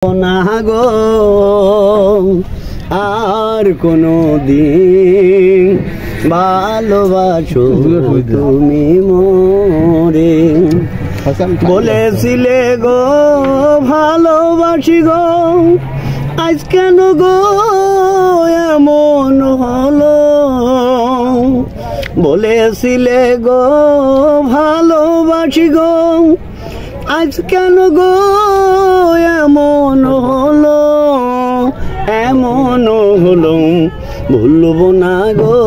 না গো আর কোনো দিন ভালোবাসো তুমি মোরে বলেছিলে গো ভালোবাসি গো আজ কেন গো এমন হলো বলেছিলে গো ভালোবাসি গো আজ কেন গো এমন হলো ভুলবো না গো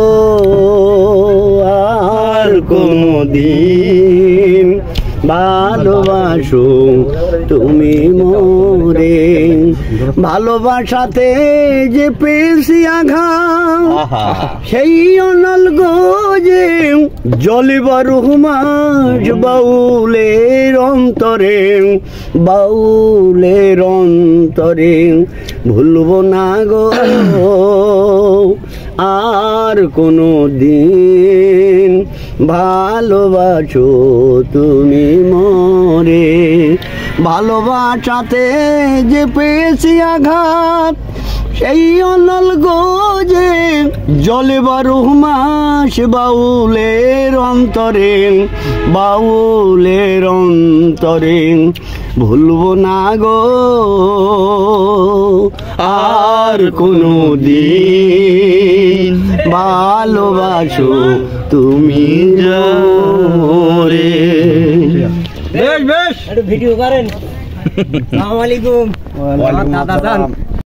আর কোনদিন ভালোবাসো তুমি মোরে ভালোবাসাতে যে পেয়েছি আঘাত সেই অনল গো যে জলিবার হুমাস বাউলের অন্তরে ভুলবো না গো আর কোনো দিন ভালোবাসো তুমি মোরে ভালোবাসাতে যে পেয়েছি আঘাত সেই অনল গো যে জলিবার হুমাস বাউলের অন্তরে ভুলবো না গো আর কোনো দিন ভালোবাসো তুমি মোরে। বেশ বেশ ভিডিও করেন। আসসালামু আলাইকুম। দাদা